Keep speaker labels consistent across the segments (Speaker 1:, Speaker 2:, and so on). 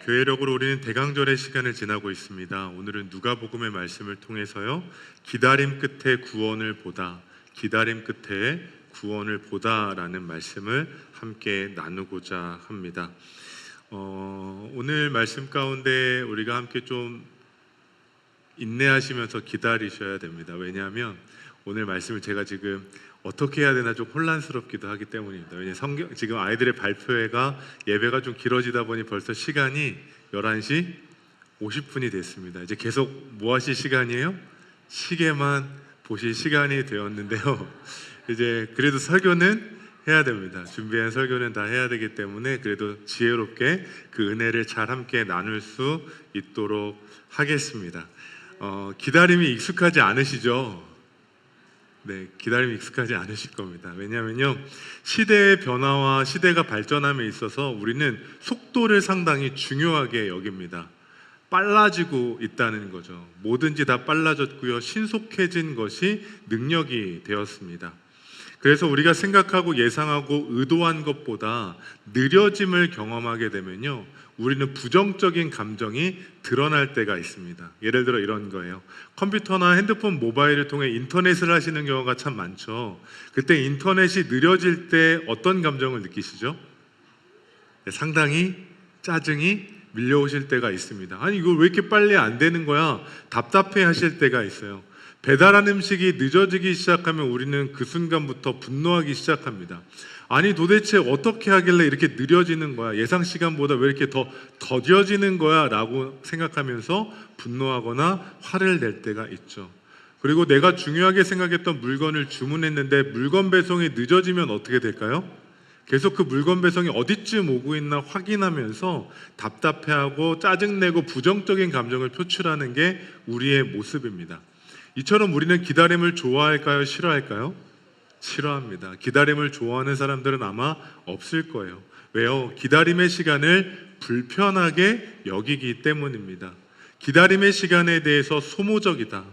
Speaker 1: 교회력으로 우리는 대강절의 시간을 지나고 있습니다. 오늘은 누가복음의 말씀을 통해서요, 기다림 끝에 구원을 보다, 기다림 끝에 구원을 보다라는 말씀을 함께 나누고자 합니다. 오늘 말씀 가운데 우리가 함께 좀 인내하시면서 기다리셔야 됩니다. 왜냐하면 오늘 말씀을 제가 지금 어떻게 해야 되나 좀 혼란스럽기도 하기 때문입니다. 왜냐하면 지금 아이들의 발표회가 예배가 좀 길어지다 보니 벌써 시간이 11시 50분이 됐습니다. 이제 계속 뭐 하실 시간이에요? 시계만 보실 시간이 되었는데요. 이제 그래도 설교는 해야 됩니다. 준비한 설교는 다 해야 되기 때문에 그래도 지혜롭게 그 은혜를 잘 함께 나눌 수 있도록 하겠습니다. 기다림이 익숙하지 않으시죠? 네, 기다림이 익숙하지 않으실 겁니다. 왜냐하면요, 시대의 변화와 시대가 발전함에 있어서 우리는 속도를 상당히 중요하게 여깁니다. 빨라지고 있다는 거죠. 뭐든지 다 빨라졌고요, 신속해진 것이 능력이 되었습니다. 그래서 우리가 생각하고 예상하고 의도한 것보다 느려짐을 경험하게 되면요, 우리는 부정적인 감정이 드러날 때가 있습니다. 예를 들어 이런 거예요. 컴퓨터나 핸드폰, 모바일을 통해 인터넷을 하시는 경우가 참 많죠. 그때 인터넷이 느려질 때 어떤 감정을 느끼시죠? 상당히 짜증이 밀려오실 때가 있습니다. 아니, 이거 왜 이렇게 빨리 안 되는 거야? 답답해 하실 때가 있어요. 배달한 음식이 늦어지기 시작하면 우리는 그 순간부터 분노하기 시작합니다. 아니, 도대체 어떻게 하길래 이렇게 느려지는 거야? 예상 시간보다 왜 이렇게 더 더뎌지는 거야? 라고 생각하면서 분노하거나 화를 낼 때가 있죠. 그리고 내가 중요하게 생각했던 물건을 주문했는데 물건 배송이 늦어지면 어떻게 될까요? 계속 그 물건 배송이 어디쯤 오고 있나 확인하면서 답답해하고 짜증내고 부정적인 감정을 표출하는 게 우리의 모습입니다. 이처럼 우리는 기다림을 좋아할까요? 싫어할까요? 싫어합니다. 기다림을 좋아하는 사람들은 아마 없을 거예요. 왜요? 기다림의 시간을 불편하게 여기기 때문입니다. 기다림의 시간에 대해서 소모적이다,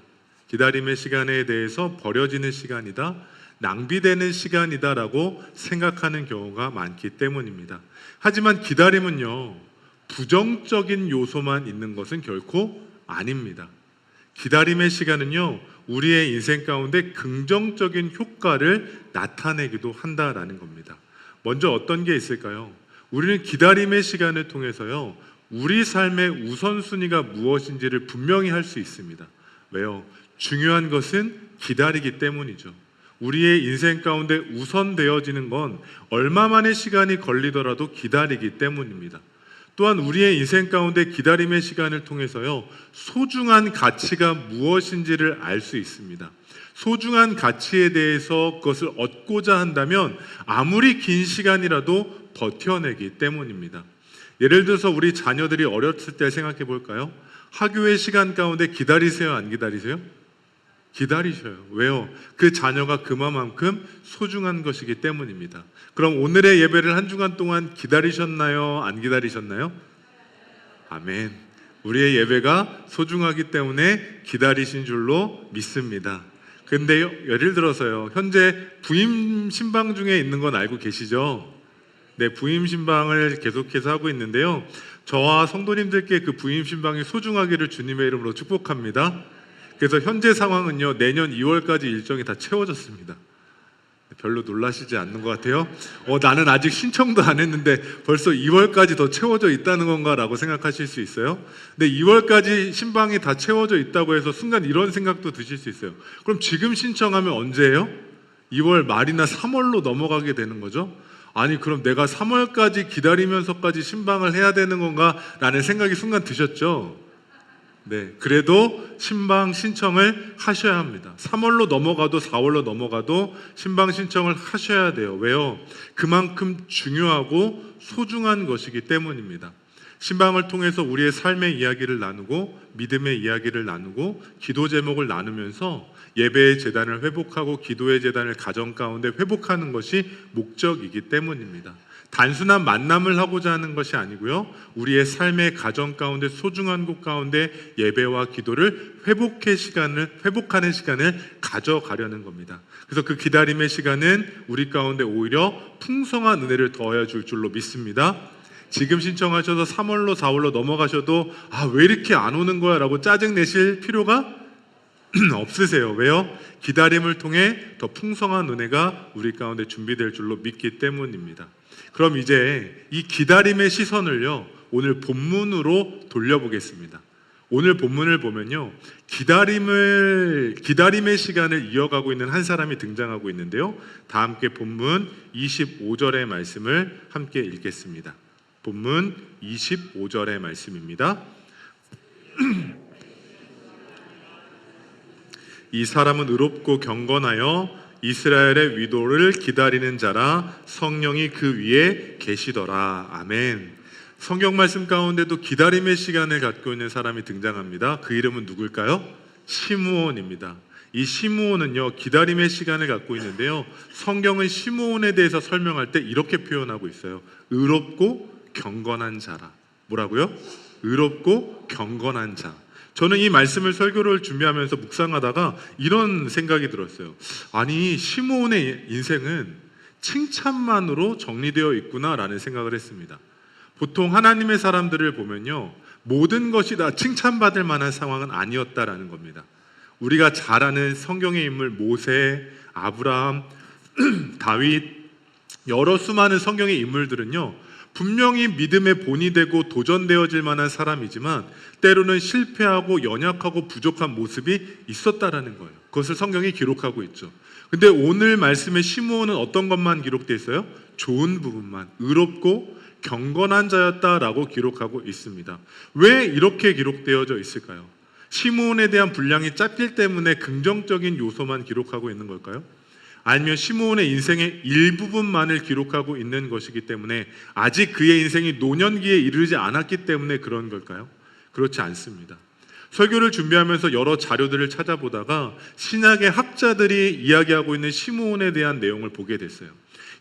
Speaker 1: 기다림의 시간에 대해서 버려지는 시간이다, 낭비되는 시간이다 라고 생각하는 경우가 많기 때문입니다. 하지만 기다림은요, 부정적인 요소만 있는 것은 결코 아닙니다. 기다림의 시간은요, 우리의 인생 가운데 긍정적인 효과를 나타내기도 한다라는 겁니다. 먼저 어떤 게 있을까요? 우리는 기다림의 시간을 통해서요, 우리 삶의 우선순위가 무엇인지를 분명히 할 수 있습니다. 왜요? 중요한 것은 기다리기 때문이죠. 우리의 인생 가운데 우선되어지는 건 얼마만의 시간이 걸리더라도 기다리기 때문입니다. 또한 우리의 인생 가운데 기다림의 시간을 통해서요, 소중한 가치가 무엇인지를 알 수 있습니다. 소중한 가치에 대해서 그것을 얻고자 한다면 아무리 긴 시간이라도 버텨내기 때문입니다. 예를 들어서 우리 자녀들이 어렸을 때 생각해 볼까요? 학교의 시간 가운데 기다리세요, 안 기다리세요? 기다리셔요. 왜요? 그 자녀가 그만큼 소중한 것이기 때문입니다. 그럼 오늘의 예배를 한 주간 동안 기다리셨나요? 안 기다리셨나요? 아멘. 우리의 예배가 소중하기 때문에 기다리신 줄로 믿습니다. 근데 예를 들어서요, 현재 부임 신방 중에 있는 건 알고 계시죠? 네, 부임 신방을 계속해서 하고 있는데요, 저와 성도님들께 그 부임 신방이 소중하기를 주님의 이름으로 축복합니다. 그래서 현재 상황은요, 내년 2월까지 일정이 다 채워졌습니다. 별로 놀라시지 않는 것 같아요. 나는 아직 신청도 안 했는데 벌써 2월까지 더 채워져 있다는 건가 라고 생각하실 수 있어요. 근데 2월까지 신방이 다 채워져 있다고 해서 순간 이런 생각도 드실 수 있어요. 그럼 지금 신청하면 언제예요? 2월 말이나 3월로 넘어가게 되는 거죠. 아니, 그럼 내가 3월까지 기다리면서까지 신방을 해야 되는 건가 라는 생각이 순간 드셨죠? 네, 그래도 신방 신청을 하셔야 합니다. 3월로 넘어가도 4월로 넘어가도 신방 신청을 하셔야 돼요. 왜요? 그만큼 중요하고 소중한 것이기 때문입니다. 신방을 통해서 우리의 삶의 이야기를 나누고 믿음의 이야기를 나누고 기도 제목을 나누면서 예배의 재단을 회복하고 기도의 재단을 가정 가운데 회복하는 것이 목적이기 때문입니다. 단순한 만남을 하고자 하는 것이 아니고요, 우리의 삶의 가정 가운데 소중한 곳 가운데 예배와 기도를 회복하는 시간을 가져가려는 겁니다. 그래서 그 기다림의 시간은 우리 가운데 오히려 풍성한 은혜를 더하여 줄 줄로 믿습니다. 지금 신청하셔서 3월로 4월로 넘어가셔도 왜 이렇게 안 오는 거야 라고 짜증 내실 필요가 없으세요. 왜요? 기다림을 통해 더 풍성한 은혜가 우리 가운데 준비될 줄로 믿기 때문입니다. 그럼 이제 이 기다림의 시선을요, 오늘 본문으로 돌려보겠습니다. 오늘 본문을 보면요, 기다림의 시간을 이어가고 있는 한 사람이 등장하고 있는데요, 다 함께 본문 25절의 말씀을 함께 읽겠습니다. 본문 25절의 말씀입니다. 이 사람은 의롭고 경건하여 이스라엘의 위도를 기다리는 자라, 성령이 그 위에 계시더라. 아멘. 성경 말씀 가운데도 기다림의 시간을 갖고 있는 사람이 등장합니다. 그 이름은 누굴까요? 시므온입니다. 이 시므온은요, 기다림의 시간을 갖고 있는데요, 성경은 시므온에 대해서 설명할 때 이렇게 표현하고 있어요. 의롭고 경건한 자라. 뭐라고요? 의롭고 경건한 자. 저는 이 말씀을 설교를 준비하면서 묵상하다가 이런 생각이 들었어요. 아니, 시므온의 인생은 칭찬만으로 정리되어 있구나라는 생각을 했습니다. 보통 하나님의 사람들을 보면요, 모든 것이 다 칭찬받을 만한 상황은 아니었다라는 겁니다. 우리가 잘 아는 성경의 인물 모세, 아브라함, 다윗, 여러 수많은 성경의 인물들은요, 분명히 믿음의 본이 되고 도전되어질 만한 사람이지만 때로는 실패하고 연약하고 부족한 모습이 있었다라는 거예요. 그것을 성경이 기록하고 있죠. 근데 오늘 말씀의 시므온은 어떤 것만 기록되어 있어요? 좋은 부분만, 의롭고 경건한 자였다라고 기록하고 있습니다. 왜 이렇게 기록되어져 있을까요? 시므온에 대한 분량이 짧기 때문에 긍정적인 요소만 기록하고 있는 걸까요? 아니면 시므온의 인생의 일부분만을 기록하고 있는 것이기 때문에 아직 그의 인생이 노년기에 이르지 않았기 때문에 그런 걸까요? 그렇지 않습니다. 설교를 준비하면서 여러 자료들을 찾아보다가 신약의 학자들이 이야기하고 있는 시므온에 대한 내용을 보게 됐어요.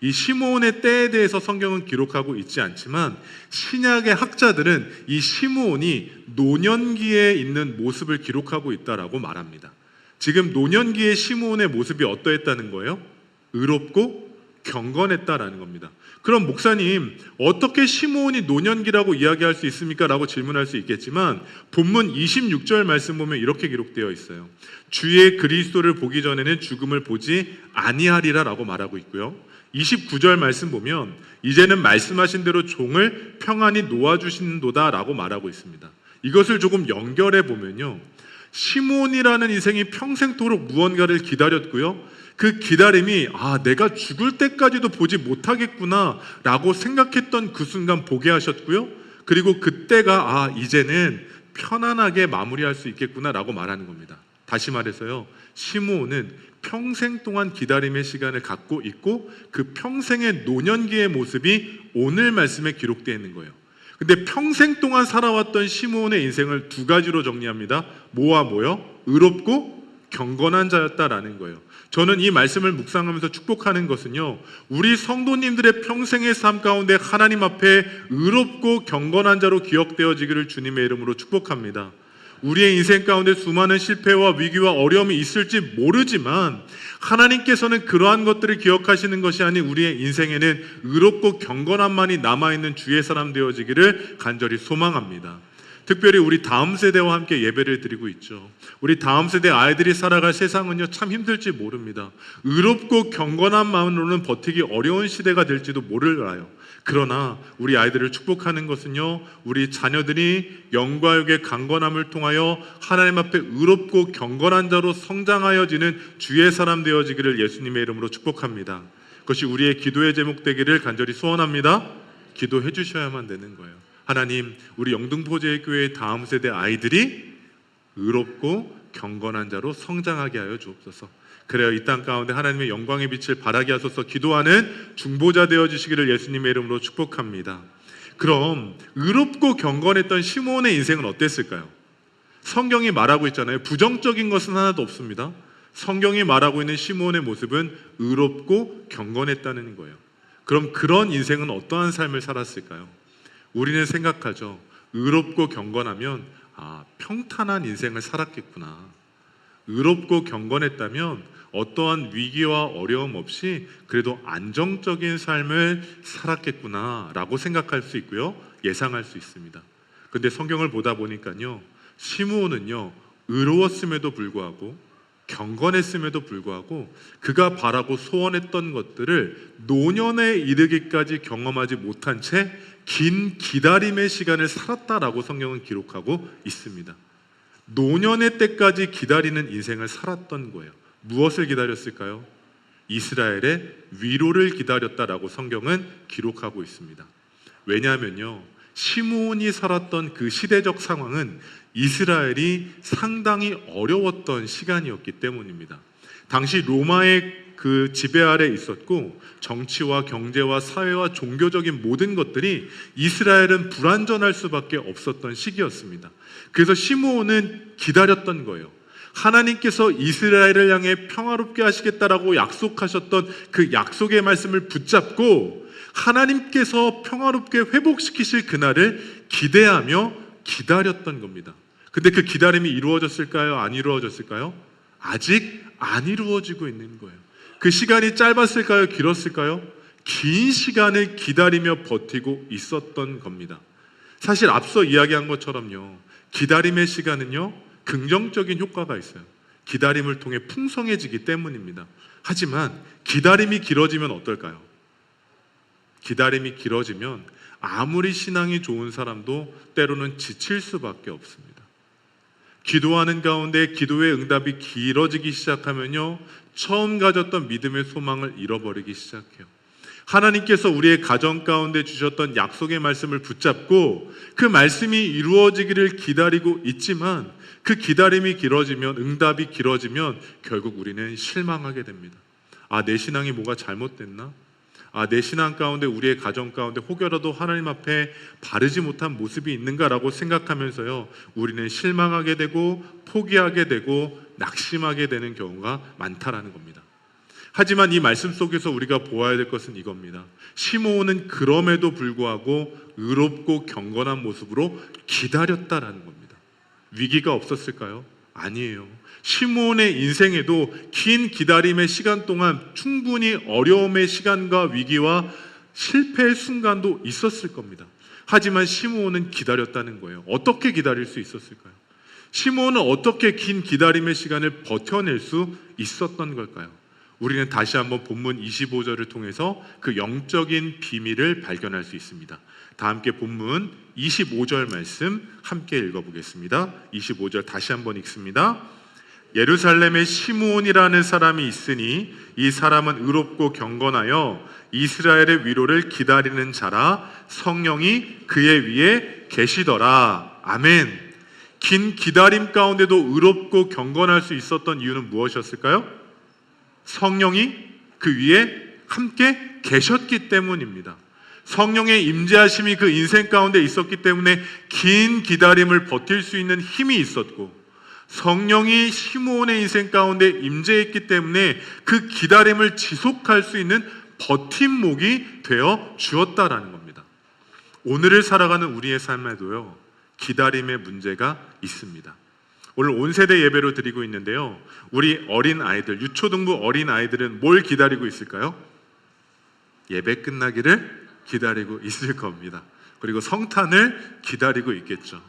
Speaker 1: 이 시므온의 때에 대해서 성경은 기록하고 있지 않지만 신약의 학자들은 이 시므온이 노년기에 있는 모습을 기록하고 있다라고 말합니다. 지금 노년기의 시므온의 모습이 어떠했다는 거예요? 의롭고 경건했다라는 겁니다. 그럼 목사님, 어떻게 시므온이 노년기라고 이야기할 수 있습니까? 라고 질문할 수 있겠지만 본문 26절 말씀 보면 이렇게 기록되어 있어요. 주의 그리스도를 보기 전에는 죽음을 보지 아니하리라 라고 말하고 있고요, 29절 말씀 보면 이제는 말씀하신 대로 종을 평안히 놓아주신도다 라고 말하고 있습니다. 이것을 조금 연결해 보면요, 시므온이라는 인생이 평생토록 무언가를 기다렸고요, 그 기다림이 내가 죽을 때까지도 보지 못하겠구나 라고 생각했던 그 순간 보게 하셨고요, 그리고 그때가 이제는 편안하게 마무리할 수 있겠구나 라고 말하는 겁니다. 다시 말해서요, 시므온은 평생 동안 기다림의 시간을 갖고 있고 그 평생의 노년기의 모습이 오늘 말씀에 기록되어 있는 거예요. 근데 평생 동안 살아왔던 시므온의 인생을 두 가지로 정리합니다. 뭐와 뭐요? 의롭고 경건한 자였다라는 거예요. 저는 이 말씀을 묵상하면서 축복하는 것은요, 우리 성도님들의 평생의 삶 가운데 하나님 앞에 의롭고 경건한 자로 기억되어지기를 주님의 이름으로 축복합니다. 우리의 인생 가운데 수많은 실패와 위기와 어려움이 있을지 모르지만 하나님께서는 그러한 것들을 기억하시는 것이 아닌 우리의 인생에는 의롭고 경건함만이 남아있는 주의 사람 되어지기를 간절히 소망합니다. 특별히 우리 다음 세대와 함께 예배를 드리고 있죠. 우리 다음 세대 아이들이 살아갈 세상은요, 참 힘들지 모릅니다. 의롭고 경건한 마음으로는 버티기 어려운 시대가 될지도 몰라요. 그러나 우리 아이들을 축복하는 것은요, 우리 자녀들이 영과 육의 강건함을 통하여 하나님 앞에 의롭고 경건한 자로 성장하여지는 주의 사람 되어지기를 예수님의 이름으로 축복합니다. 그것이 우리의 기도의 제목 되기를 간절히 소원합니다. 기도해 주셔야만 되는 거예요. 하나님, 우리 영등포제일교회의 다음 세대 아이들이 의롭고 경건한 자로 성장하게 하여 주옵소서. 그래요, 이 땅 가운데 하나님의 영광의 빛을 발하게 하소서. 기도하는 중보자 되어주시기를 예수님의 이름으로 축복합니다. 그럼 의롭고 경건했던 시므온의 인생은 어땠을까요? 성경이 말하고 있잖아요. 부정적인 것은 하나도 없습니다. 성경이 말하고 있는 시므온의 모습은 의롭고 경건했다는 거예요. 그럼 그런 인생은 어떠한 삶을 살았을까요? 우리는 생각하죠. 의롭고 경건하면 평탄한 인생을 살았겠구나. 의롭고 경건했다면 어떠한 위기와 어려움 없이 그래도 안정적인 삶을 살았겠구나라고 생각할 수 있고요. 예상할 수 있습니다. 근데 성경을 보다 보니까요. 시므온은요. 의로웠음에도 불구하고 경건했음에도 불구하고 그가 바라고 소원했던 것들을 노년에 이르기까지 경험하지 못한 채 긴 기다림의 시간을 살았다라고 성경은 기록하고 있습니다. 노년의 때까지 기다리는 인생을 살았던 거예요. 무엇을 기다렸을까요? 이스라엘의 위로를 기다렸다라고 성경은 기록하고 있습니다. 왜냐하면요, 시므온이 살았던 그 시대적 상황은 이스라엘이 상당히 어려웠던 시간이었기 때문입니다. 당시 로마의 그 지배 아래 있었고 정치와 경제와 사회와 종교적인 모든 것들이 이스라엘은 불완전할 수밖에 없었던 시기였습니다. 그래서 시므온은 기다렸던 거예요. 하나님께서 이스라엘을 향해 평화롭게 하시겠다라고 약속하셨던 그 약속의 말씀을 붙잡고 하나님께서 평화롭게 회복시키실 그날을 기대하며 기다렸던 겁니다. 근데 그 기다림이 이루어졌을까요? 안 이루어졌을까요? 아직 안 이루어지고 있는 거예요. 그 시간이 짧았을까요? 길었을까요? 긴 시간을 기다리며 버티고 있었던 겁니다. 사실 앞서 이야기한 것처럼요, 기다림의 시간은요 긍정적인 효과가 있어요. 기다림을 통해 풍성해지기 때문입니다. 하지만 기다림이 길어지면 어떨까요? 기다림이 길어지면 아무리 신앙이 좋은 사람도 때로는 지칠 수밖에 없습니다. 기도하는 가운데 기도의 응답이 길어지기 시작하면요, 처음 가졌던 믿음의 소망을 잃어버리기 시작해요. 하나님께서 우리의 가정 가운데 주셨던 약속의 말씀을 붙잡고 그 말씀이 이루어지기를 기다리고 있지만 그 기다림이 길어지면, 응답이 길어지면 결국 우리는 실망하게 됩니다. 아, 내 신앙이 뭐가 잘못됐나? 아, 내 신앙 가운데, 우리의 가정 가운데 혹여라도 하나님 앞에 바르지 못한 모습이 있는가라고 생각하면서요, 우리는 실망하게 되고 포기하게 되고 낙심하게 되는 경우가 많다라는 겁니다. 하지만 이 말씀 속에서 우리가 보아야 될 것은 이겁니다. 시므온은 그럼에도 불구하고 의롭고 경건한 모습으로 기다렸다라는 겁니다. 위기가 없었을까요? 아니에요. 시므온의 인생에도 긴 기다림의 시간 동안 충분히 어려움의 시간과 위기와 실패의 순간도 있었을 겁니다. 하지만 시므온은 기다렸다는 거예요. 어떻게 기다릴 수 있었을까요? 시므온은 어떻게 긴 기다림의 시간을 버텨낼 수 있었던 걸까요? 우리는 다시 한번 본문 25절을 통해서 그 영적인 비밀을 발견할 수 있습니다. 다 함께 본문 25절 말씀 함께 읽어보겠습니다. 25절 다시 한번 읽습니다. 예루살렘에 시므온이라는 사람이 있으니 이 사람은 의롭고 경건하여 이스라엘의 위로를 기다리는 자라, 성령이 그의 위에 계시더라. 아멘. 긴 기다림 가운데도 의롭고 경건할 수 있었던 이유는 무엇이었을까요? 성령이 그 위에 함께 계셨기 때문입니다. 성령의 임재하심이 그 인생 가운데 있었기 때문에 긴 기다림을 버틸 수 있는 힘이 있었고, 성령이 시므온의 인생 가운데 임재했기 때문에 그 기다림을 지속할 수 있는 버팀목이 되어 주었다라는 겁니다. 오늘을 살아가는 우리의 삶에도요, 기다림의 문제가 있습니다. 오늘 온 세대 예배로 드리고 있는데요, 우리 어린 아이들, 유초등부 어린 아이들은 뭘 기다리고 있을까요? 예배 끝나기를 기다리고 있을 겁니다. 그리고 성탄을 기다리고 있겠죠.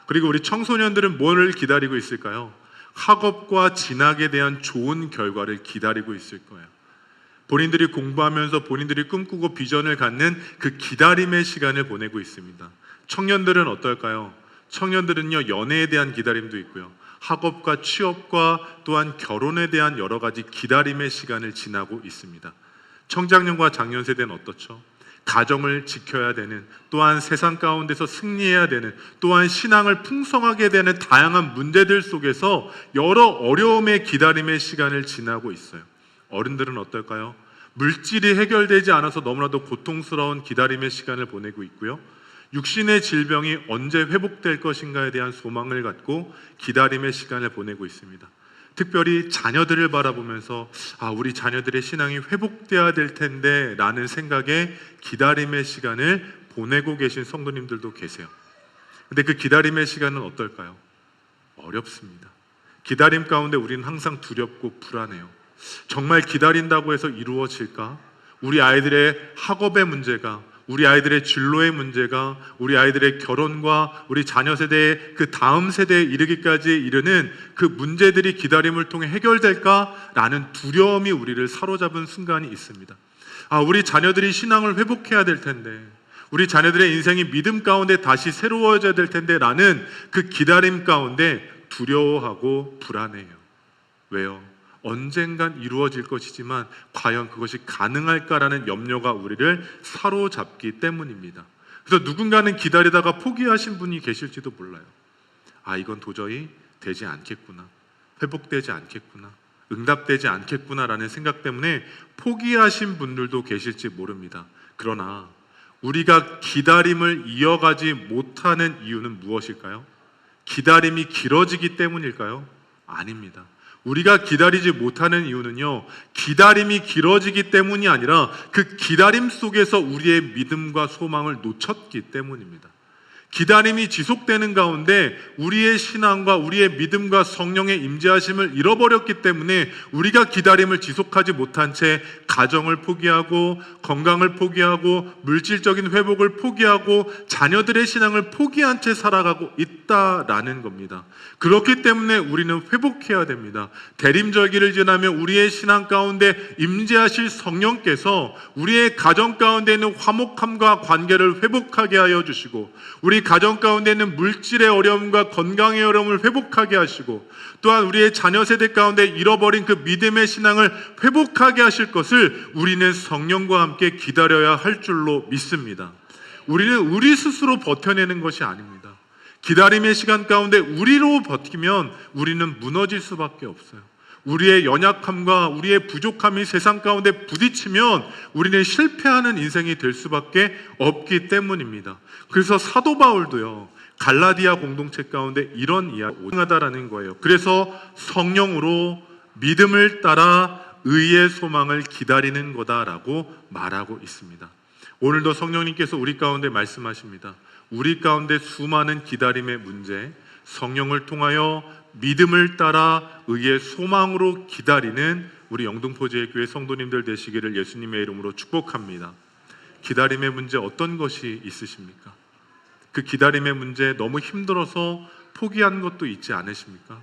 Speaker 1: 그리고 우리 청소년들은 뭘 기다리고 있을까요? 학업과 진학에 대한 좋은 결과를 기다리고 있을 거예요. 본인들이 공부하면서 본인들이 꿈꾸고 비전을 갖는 그 기다림의 시간을 보내고 있습니다. 청년들은 어떨까요? 청년들은요, 연애에 대한 기다림도 있고요, 학업과 취업과 또한 결혼에 대한 여러 가지 기다림의 시간을 지나고 있습니다. 청장년과 장년 세대는 어떻죠? 가정을 지켜야 되는, 또한 세상 가운데서 승리해야 되는, 또한 신앙을 풍성하게 되는 다양한 문제들 속에서 여러 어려움의 기다림의 시간을 지나고 있어요. 어른들은 어떨까요? 물질이 해결되지 않아서 너무나도 고통스러운 기다림의 시간을 보내고 있고요, 육신의 질병이 언제 회복될 것인가에 대한 소망을 갖고 기다림의 시간을 보내고 있습니다. 특별히 자녀들을 바라보면서 우리 자녀들의 신앙이 회복돼야 될 텐데 라는 생각에 기다림의 시간을 보내고 계신 성도님들도 계세요. 근데 그 기다림의 시간은 어떨까요? 어렵습니다. 기다림 가운데 우리는 항상 두렵고 불안해요. 정말 기다린다고 해서 이루어질까? 우리 아이들의 학업의 문제가, 우리 아이들의 진로의 문제가, 우리 아이들의 결혼과 우리 자녀 세대의 그 다음 세대에 이르기까지 이르는 그 문제들이 기다림을 통해 해결될까라는 두려움이 우리를 사로잡은 순간이 있습니다. 우리 자녀들이 신앙을 회복해야 될 텐데, 우리 자녀들의 인생이 믿음 가운데 다시 새로워져야 될 텐데 라는 그 기다림 가운데 두려워하고 불안해요. 왜요? 언젠간 이루어질 것이지만 과연 그것이 가능할까라는 염려가 우리를 사로잡기 때문입니다. 그래서 누군가는 기다리다가 포기하신 분이 계실지도 몰라요. 이건 도저히 되지 않겠구나, 회복되지 않겠구나, 응답되지 않겠구나라는 생각 때문에 포기하신 분들도 계실지 모릅니다. 그러나 우리가 기다림을 이어가지 못하는 이유는 무엇일까요? 기다림이 길어지기 때문일까요? 아닙니다. 우리가 기다리지 못하는 이유는요, 기다림이 길어지기 때문이 아니라 그 기다림 속에서 우리의 믿음과 소망을 놓쳤기 때문입니다. 기다림이 지속되는 가운데 우리의 신앙과 우리의 믿음과 성령의 임재하심을 잃어버렸기 때문에 우리가 기다림을 지속하지 못한 채 가정을 포기하고 건강을 포기하고 물질적인 회복을 포기하고 자녀들의 신앙을 포기한 채 살아가고 있다라는 겁니다. 그렇기 때문에 우리는 회복해야 됩니다. 대림절기를 지나면 우리의 신앙 가운데 임재하실 성령께서 우리의 가정 가운데 있는 화목함과 관계를 회복하게 하여 주시고, 우리 가정 가운데 있는 물질의 어려움과 건강의 어려움을 회복하게 하시고, 또한 우리의 자녀 세대 가운데 잃어버린 그 믿음의 신앙을 회복하게 하실 것을 우리는 성령과 함께 기다려야 할 줄로 믿습니다. 우리는 우리 스스로 버텨내는 것이 아닙니다. 기다림의 시간 가운데 우리로 버티면 우리는 무너질 수밖에 없어요. 우리의 연약함과 우리의 부족함이 세상 가운데 부딪히면 우리는 실패하는 인생이 될 수밖에 없기 때문입니다. 그래서 사도 바울도요, 갈라디아 공동체 가운데 이런 이야기가 오행하다라는 거예요. 그래서 성령으로 믿음을 따라 의의 소망을 기다리는 거다라고 말하고 있습니다. 오늘도 성령님께서 우리 가운데 말씀하십니다. 우리 가운데 수많은 기다림의 문제, 성령을 통하여 믿음을 따라 의의 소망으로 기다리는 우리 영등포제일교회 성도님들 되시기를 예수님의 이름으로 축복합니다. 기다림의 문제 어떤 것이 있으십니까? 그 기다림의 문제 너무 힘들어서 포기한 것도 있지 않으십니까?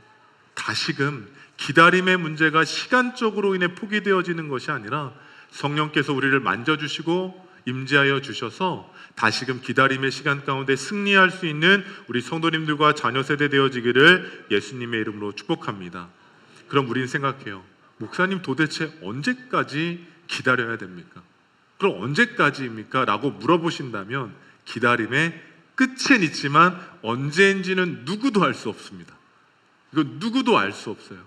Speaker 1: 다시금 기다림의 문제가 시간적으로 인해 포기되어지는 것이 아니라 성령께서 우리를 만져주시고 임재하여 주셔서 다시금 기다림의 시간 가운데 승리할 수 있는 우리 성도님들과 자녀 세대 되어지기를 예수님의 이름으로 축복합니다. 그럼 우리는 생각해요. 목사님 도대체 언제까지 기다려야 됩니까? 그럼 언제까지입니까? 라고 물어보신다면 기다림의 끝은 있지만 언제인지는 누구도 알 수 없습니다. 이건 누구도 알 수 없어요.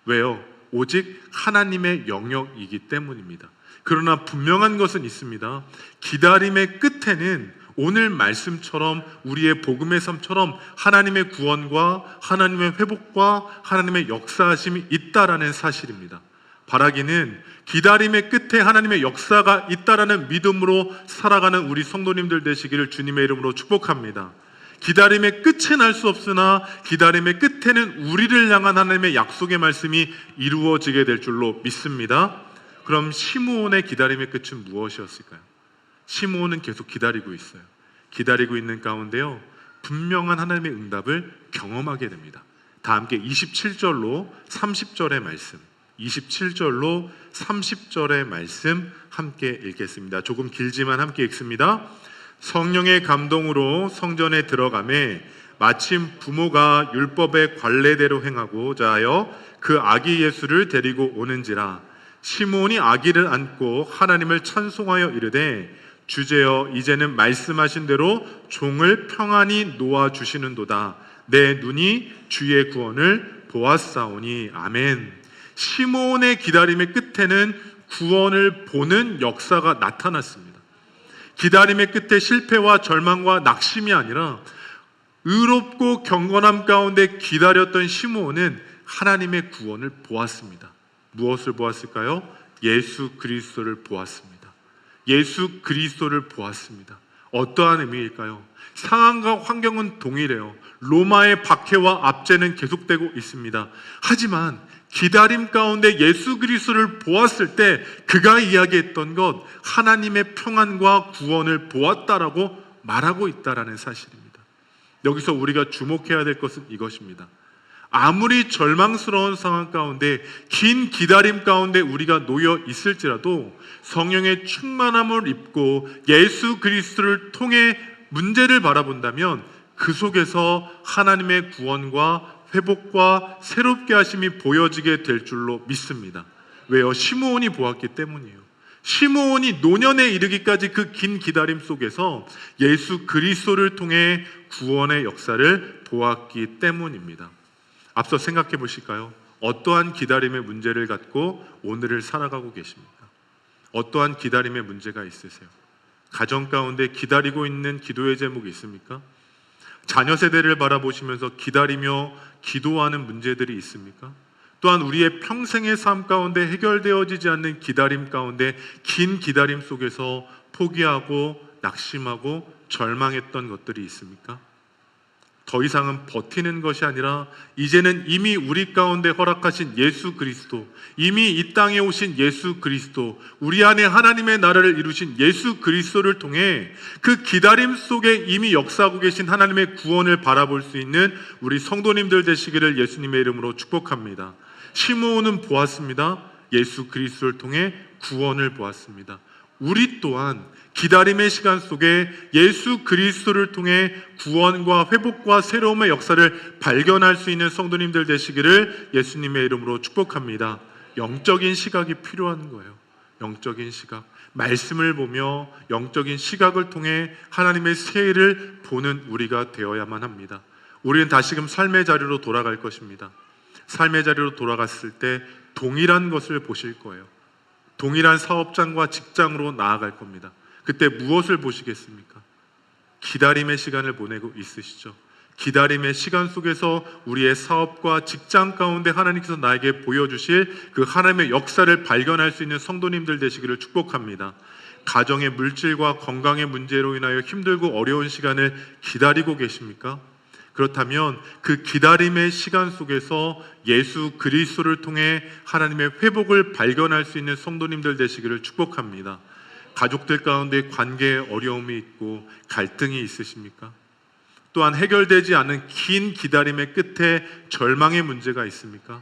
Speaker 1: 왜요? 오직 하나님의 영역이기 때문입니다. 그러나 분명한 것은 있습니다. 기다림의 끝에는 오늘 말씀처럼 우리의 복음의 삶처럼 하나님의 구원과 하나님의 회복과 하나님의 역사하심이 있다라는 사실입니다. 바라기는 기다림의 끝에 하나님의 역사가 있다라는 믿음으로 살아가는 우리 성도님들 되시기를 주님의 이름으로 축복합니다. 기다림의 끝은 알 수 없으나 기다림의 끝에는 우리를 향한 하나님의 약속의 말씀이 이루어지게 될 줄로 믿습니다. 그럼 시므온의 기다림의 끝은 무엇이었을까요? 시므온은 계속 기다리고 있어요. 기다리고 있는 가운데요, 분명한 하나님의 응답을 경험하게 됩니다. 다 함께 27절로 30절의 말씀, 27절로 30절의 말씀 함께 읽겠습니다. 조금 길지만 함께 읽습니다. 성령의 감동으로 성전에 들어가매 마침 부모가 율법의 관례대로 행하고자 하여 그 아기 예수를 데리고 오는지라. 시므온이 아기를 안고 하나님을 찬송하여 이르되 주제여 이제는 말씀하신 대로 종을 평안히 놓아주시는도다. 내 눈이 주의 구원을 보았사오니. 아멘. 시므온의 기다림의 끝에는 구원을 보는 역사가 나타났습니다. 기다림의 끝에 실패와 절망과 낙심이 아니라 의롭고 경건함 가운데 기다렸던 시므온은 하나님의 구원을 보았습니다. 무엇을 보았을까요? 예수 그리스도를 보았습니다. 예수 그리스도를 보았습니다. 어떠한 의미일까요? 상황과 환경은 동일해요. 로마의 박해와 압제는 계속되고 있습니다. 하지만 기다림 가운데 예수 그리스도를 보았을 때 그가 이야기했던 것, 하나님의 평안과 구원을 보았다라고 말하고 있다라는 사실입니다. 여기서 우리가 주목해야 될 것은 이것입니다. 아무리 절망스러운 상황 가운데, 긴 기다림 가운데 우리가 놓여 있을지라도 성령의 충만함을 입고 예수 그리스도를 통해 문제를 바라본다면 그 속에서 하나님의 구원과 회복과 새롭게 하심이 보여지게 될 줄로 믿습니다. 왜요? 시므온이 보았기 때문이에요. 시므온이 노년에 이르기까지 그 긴 기다림 속에서 예수 그리스도를 통해 구원의 역사를 보았기 때문입니다. 앞서 생각해 보실까요? 어떠한 기다림의 문제를 갖고 오늘을 살아가고 계십니까? 어떠한 기다림의 문제가 있으세요? 가정 가운데 기다리고 있는 기도의 제목이 있습니까? 자녀 세대를 바라보시면서 기다리며 기도하는 문제들이 있습니까? 또한 우리의 평생의 삶 가운데 해결되어지지 않는 기다림 가운데 긴 기다림 속에서 포기하고 낙심하고 절망했던 것들이 있습니까? 더 이상은 버티는 것이 아니라 이제는 이미 우리 가운데 허락하신 예수 그리스도, 이미 이 땅에 오신 예수 그리스도, 우리 안에 하나님의 나라를 이루신 예수 그리스도를 통해 그 기다림 속에 이미 역사하고 계신 하나님의 구원을 바라볼 수 있는 우리 성도님들 되시기를 예수님의 이름으로 축복합니다. 시므온은 보았습니다. 예수 그리스도를 통해 구원을 보았습니다. 우리 또한 기다림의 시간 속에 예수 그리스도를 통해 구원과 회복과 새로움의 역사를 발견할 수 있는 성도님들 되시기를 예수님의 이름으로 축복합니다. 영적인 시각이 필요한 거예요. 영적인 시각, 말씀을 보며 영적인 시각을 통해 하나님의 세일을 보는 우리가 되어야만 합니다. 우리는 다시금 삶의 자리로 돌아갈 것입니다. 삶의 자리로 돌아갔을 때 동일한 것을 보실 거예요. 동일한 사업장과 직장으로 나아갈 겁니다. 그때 무엇을 보시겠습니까? 기다림의 시간을 보내고 있으시죠? 기다림의 시간 속에서 우리의 사업과 직장 가운데 하나님께서 나에게 보여주실 그 하나님의 역사를 발견할 수 있는 성도님들 되시기를 축복합니다. 가정의 물질과 건강의 문제로 인하여 힘들고 어려운 시간을 기다리고 계십니까? 그렇다면 그 기다림의 시간 속에서 예수 그리스도를 통해 하나님의 회복을 발견할 수 있는 성도님들 되시기를 축복합니다. 가족들 가운데 관계에 어려움이 있고 갈등이 있으십니까? 또한 해결되지 않은 긴 기다림의 끝에 절망의 문제가 있습니까?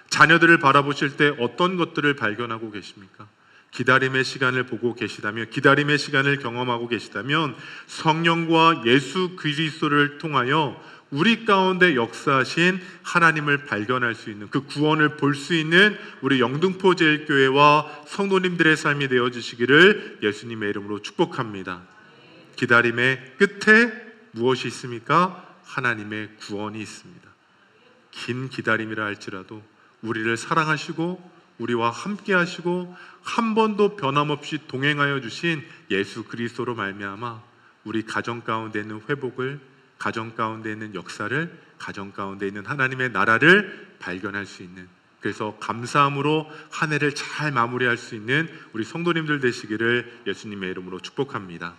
Speaker 1: 자녀들을 바라보실 때 어떤 것들을 발견하고 계십니까? 기다림의 시간을 보고 계시다면, 기다림의 시간을 경험하고 계시다면 성령과 예수 그리스도를 통하여 우리 가운데 역사하신 하나님을 발견할 수 있는, 그 구원을 볼 수 있는 우리 영등포 제일교회와 성도님들의 삶이 되어주시기를 예수님의 이름으로 축복합니다. 기다림의 끝에 무엇이 있습니까? 하나님의 구원이 있습니다. 긴 기다림이라 할지라도 우리를 사랑하시고 우리와 함께 하시고 한 번도 변함없이 동행하여 주신 예수 그리스도로 말미암아 우리 가정 가운데 있는 회복을, 가정 가운데 있는 역사를, 가정 가운데 있는 하나님의 나라를 발견할 수 있는, 그래서 감사함으로 한 해를 잘 마무리할 수 있는 우리 성도님들 되시기를 예수님의 이름으로 축복합니다.